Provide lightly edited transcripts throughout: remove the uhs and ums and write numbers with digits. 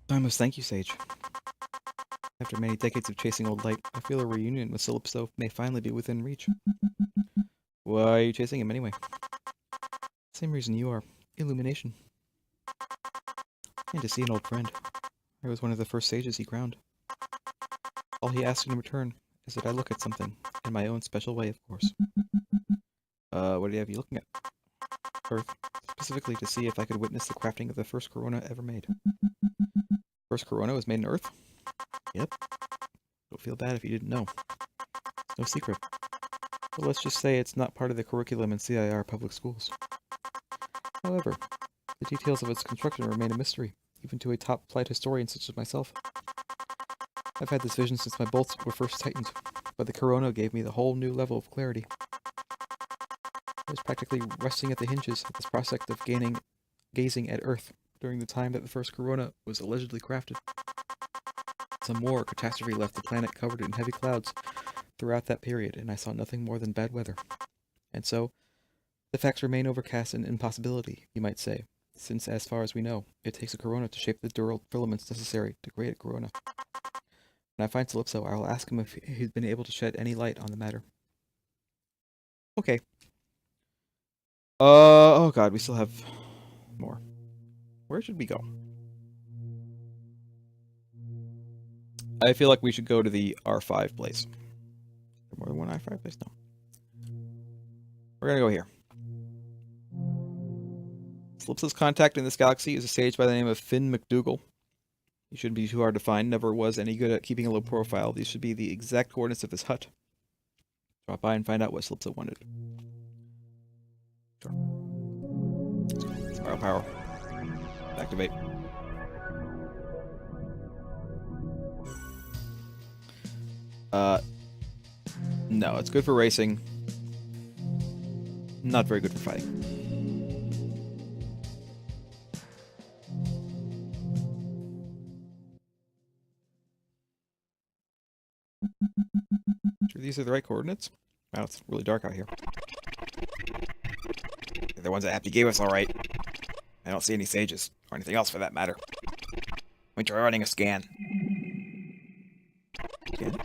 I must thank you, Sage. After many decades of chasing old light, I feel a reunion with Calypso may finally be within reach. Why are you chasing him anyway? Same reason you are. Illumination. And to see an old friend. I was one of the first sages he crowned. All he asked in return is that I look at something, in my own special way, of course. What do you have you looking at? Earth, specifically to see if I could witness the crafting of the first corona ever made. First corona was made in Earth? Yep. Don't feel bad if you didn't know. It's no secret. But let's just say it's not part of the curriculum in CIR public schools. However, the details of its construction remain a mystery, even to a top-flight historian such as myself. I've had this vision since my bolts were first tightened, but the corona gave me the whole new level of clarity. I was practically resting at the hinges at this prospect of gazing at Earth during the time that the first corona was allegedly crafted. Some war or catastrophe left the planet covered in heavy clouds throughout that period, and I saw nothing more than bad weather. And so, the facts remain overcast and impossibility, you might say, since, as far as we know, it takes a corona to shape the dural filaments necessary to create a corona. When I find Calypso, I will ask him if he's been able to shed any light on the matter. Okay. Oh god, we still have more. Where should we go? I feel like we should go to the R5 place. Is there more than one R5 place? No. We're gonna go here. Calypso's contact in this galaxy is a sage by the name of Finn McDougal. He shouldn't be too hard to find, never was any good at keeping a low profile. These should be the exact coordinates of his hut. Drop by and find out what Calypso wanted. Sure. Spiral power. Activate. No, it's good for racing. Not very good for fighting. Sure these are the right coordinates? Wow, it's really dark out here. They're the ones that Happy gave us, alright. I don't see any sages, or anything else for that matter. We try running a scan. Scan?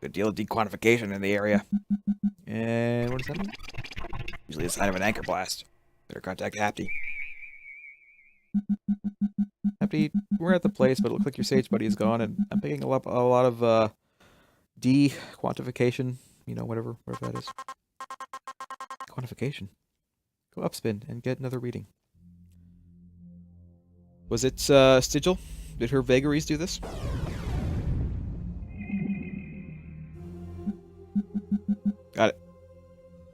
Good deal of dequantification in the area. And what does that mean? Usually a sign of an anchor blast. Better contact Happy. Happy, we're at the place, but it looks like your sage buddy is gone, and I'm picking up a lot of dequantification. You know, whatever that is. Quantification. Go upspin and get another reading. Was it Sigil? Did her vagaries do this? Got it.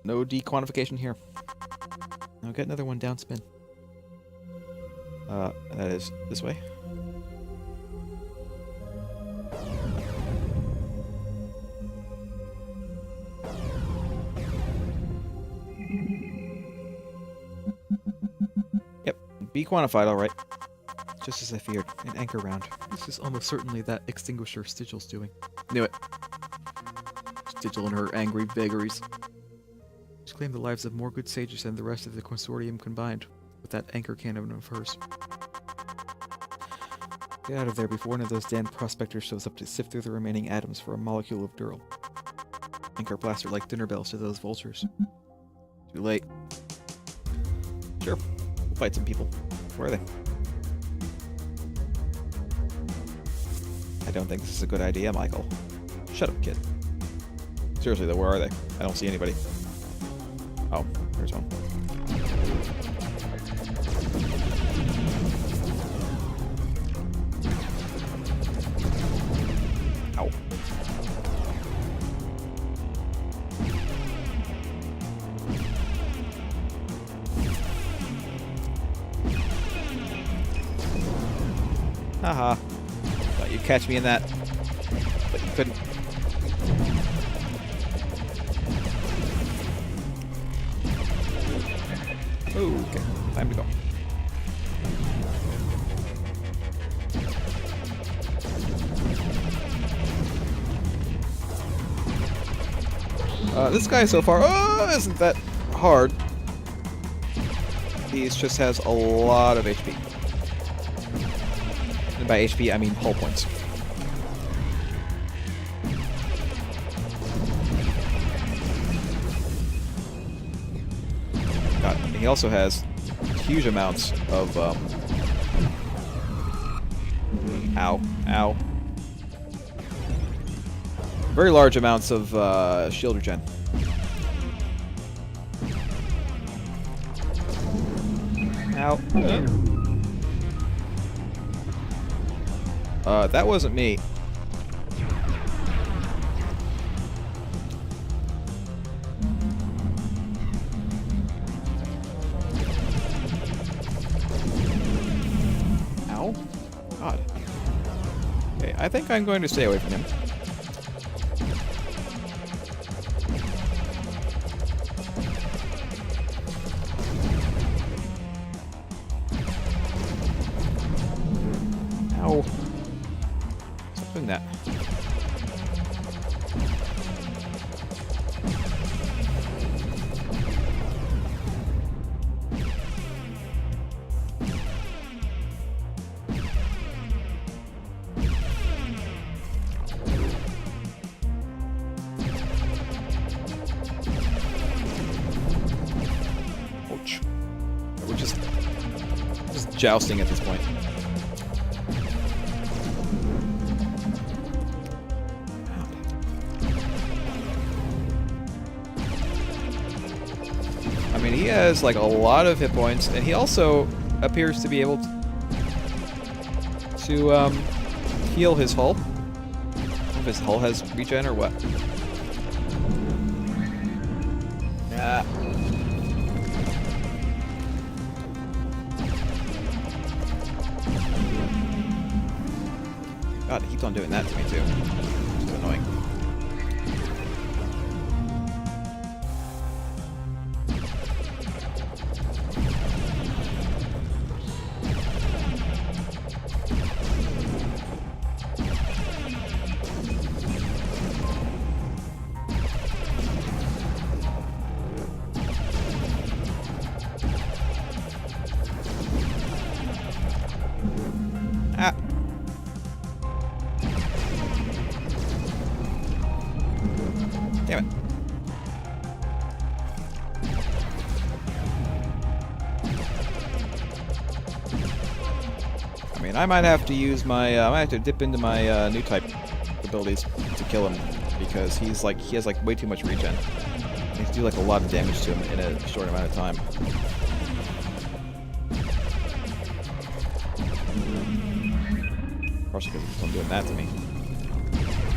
No dequantification here. Now get another one down spin. That is this way. Yep, be quantified, alright. Just as I feared, an anchor round. This is almost certainly that extinguisher Sigil's doing. Knew it. Sigil and her angry vagaries. She claimed the lives of more good sages than the rest of the consortium combined, with that anchor cannon of hers. Get out of there before one of those damned prospectors shows up to sift through the remaining atoms for a molecule of dural. Anchor blaster like dinner bells to those vultures. Too late. Sure, we'll fight some people. Where are they? I don't think this is a good idea, Michael. Shut up, kid. Seriously though, where are they? I don't see anybody. Oh, there's one. Ow. Haha. Thought you'd catch me in that, but you couldn't. Okay, time to go. This guy so far, isn't that hard. He just has a lot of HP. And by HP, I mean hull points. God, he also has huge amounts of, ow, ow. Very large amounts of, shield regen. Ow. That wasn't me. Ow. God. Okay, I think I'm going to stay away from him. Ow. Stop doing that. Ouch. We're just jousting at this point. I mean, he has like a lot of hit points, and he also appears to be able to heal his hull. I don't know if his hull has regen or what. Ah. God, he keeps on doing that to me too. It's annoying. Ah. Damn it. I mean, I might have to use my, I might have to dip into my newtype abilities to kill him, because he has like way too much regen. I need to do like a lot of damage to him in a short amount of time. Of course, because he keeps on doing that to me.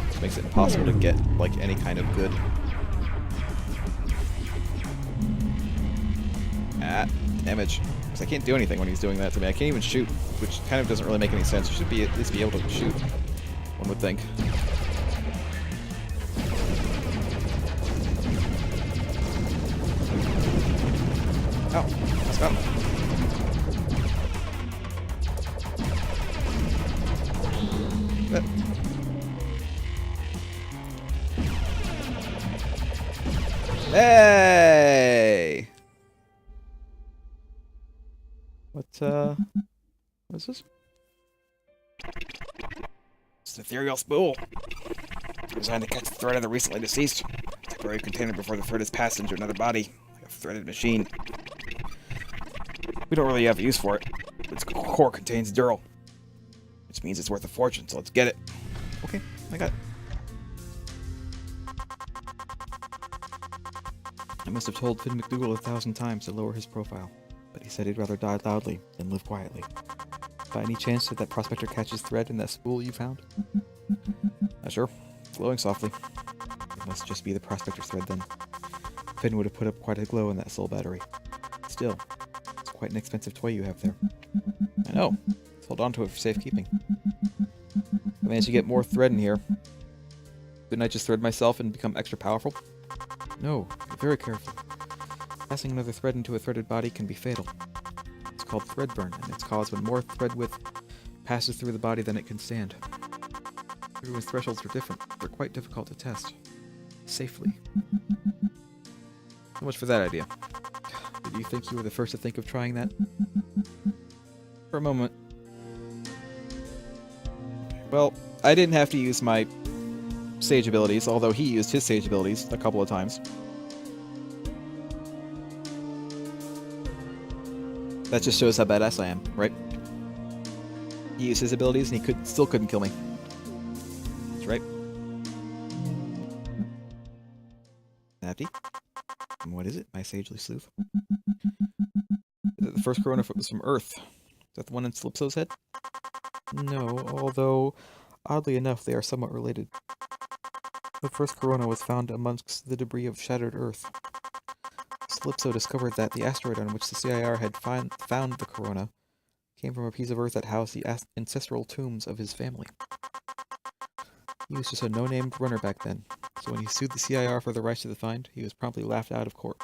This makes it impossible to get like any kind of good. Damage. Because I can't do anything when he's doing that to me. I can't even shoot, which kind of doesn't really make any sense. You should be at least be able to shoot, one would think. Oh, let's go. Hey! What is this? It's an ethereal spool. Designed to catch the thread of the recently deceased. Temporary container before the thread is passed into another body. Like a threaded machine. We don't really have a use for it. Its core contains Dural. Which means it's worth a fortune, so let's get it. Okay, I got it. I must have told Finn McDougal 1,000 times to lower his profile, but he said he'd rather die loudly than live quietly. By any chance did that prospector catch his thread in that spool you found? Sure. Glowing softly. It must just be the prospector's thread then. Finn would have put up quite a glow in that soul battery. Still, it's quite an expensive toy you have there. I know. Let's hold on to it for safekeeping. I managed to get more thread in here. Couldn't I just thread myself and become extra powerful? No, be very careful. Passing another thread into a threaded body can be fatal. It's called thread burn, and it's caused when more thread width passes through the body than it can stand. Everyone's thresholds are different. They're quite difficult to test. Safely. So much for that idea. Did you think you were the first to think of trying that? For a moment. Well, I didn't have to use my sage abilities, although he used his sage abilities a couple of times. That just shows how badass I am, right? He used his abilities and he still couldn't kill me. That's right. Empty. And what is it? My sagely sleuth. The first corona was from Earth. Is that the one in Calypso's head? No, although, oddly enough, they are somewhat related. The first corona was found amongst the debris of shattered Earth. Calypso discovered that the asteroid on which the CIR had found the corona came from a piece of Earth that housed the ancestral tombs of his family. He was just a no-named runner back then, so when he sued the CIR for the rights to the find, he was promptly laughed out of court.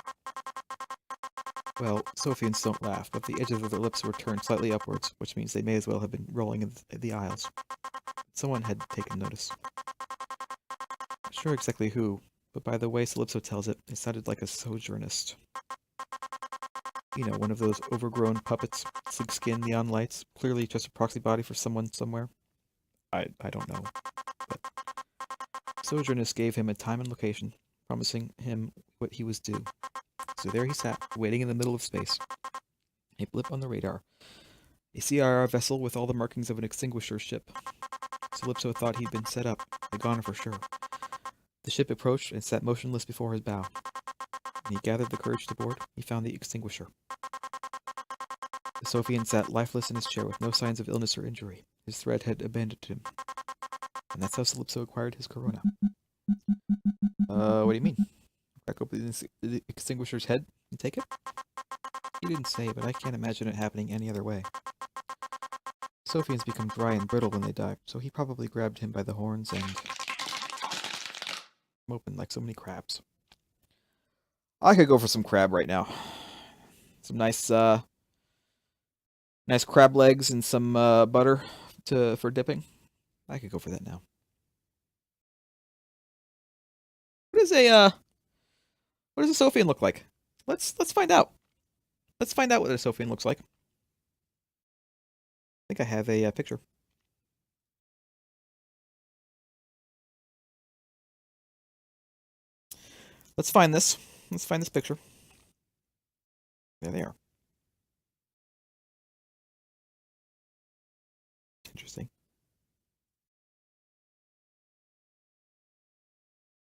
Well, Sophians don't laugh, but the edges of their lips were turned slightly upwards, which means they may as well have been rolling in the aisles. Someone had taken notice. Not sure exactly who, but by the way Calypso tells it, it sounded like a sojournist. You know, one of those overgrown puppets, sleek skin, neon lights, clearly just a proxy body for someone somewhere. I don't know, but Sojournus gave him a time and location, promising him what he was due. So there he sat, waiting in the middle of space. A blip on the radar. A CIR vessel with all the markings of an extinguisher ship. Calypso thought he'd been set up, a goner for sure. The ship approached and sat motionless before his bow. When he gathered the courage to board, he found the extinguisher. The Sophian sat lifeless in his chair with no signs of illness or injury. His thread had abandoned him. And that's how Calypso acquired his corona. What do you mean? Crack open the extinguisher's head and take it? He didn't say, but I can't imagine it happening any other way. Sophians become dry and brittle when they die, so he probably grabbed him by the horns and opened like so many crabs. I could go for some crab right now. Some nice crab legs and some butter for dipping. I could go for that now. What does a Sophian look like? Let's find out. Let's find out what a Sophian looks like. I think I have a picture. Let's find this. Let's find this picture. There they are. Interesting.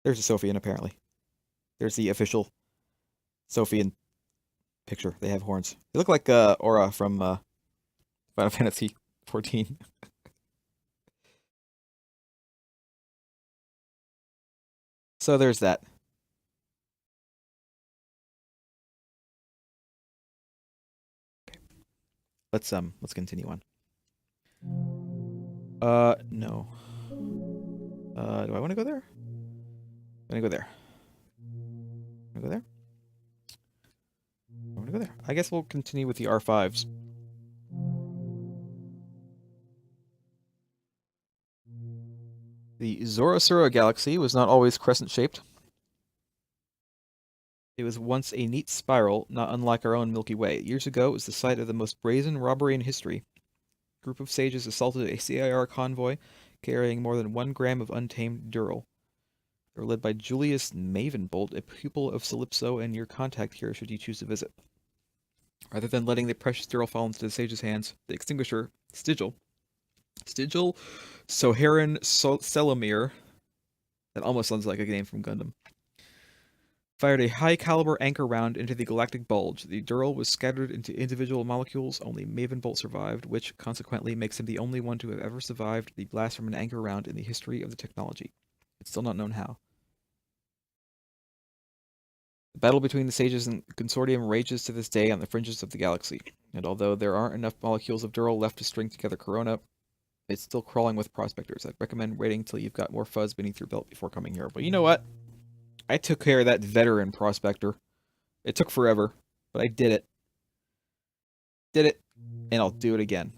There's a Sophian, apparently. There's the official Sophian picture. They have horns. They look like Aura from Final Fantasy XIV. So there's that. Okay. Let's continue on. No. Do I want to go there? I'm gonna go there. I'm gonna go there? I want to go there. I guess we'll continue with the R5s. The Zorosura galaxy was not always crescent-shaped. It was once a neat spiral, not unlike our own Milky Way. Years ago, it was the site of the most brazen robbery in history. A group of sages assaulted a CIR convoy carrying more than 1 gram of untamed Dural. They were led by Julius Mavenbolt, a pupil of Calypso and your contact here should you choose to visit. Rather than letting the precious Dural fall into the sage's hands, the extinguisher, Stigil Soharan Selomir, that almost sounds like a name from Gundam, fired a high-caliber anchor round into the galactic bulge. The Dural was scattered into individual molecules. Only Mavenbolt survived, which consequently makes him the only one to have ever survived the blast from an anchor round in the history of the technology. It's still not known how. The battle between the sages and consortium rages to this day on the fringes of the galaxy, and although there aren't enough molecules of Dural left to string together Corona, it's still crawling with prospectors. I'd recommend waiting till you've got more fuzz beneath your belt before coming here. But you know what? I took care of that veteran prospector. It took forever, but I did it. Did it, and I'll do it again.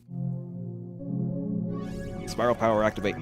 Spiral power activate.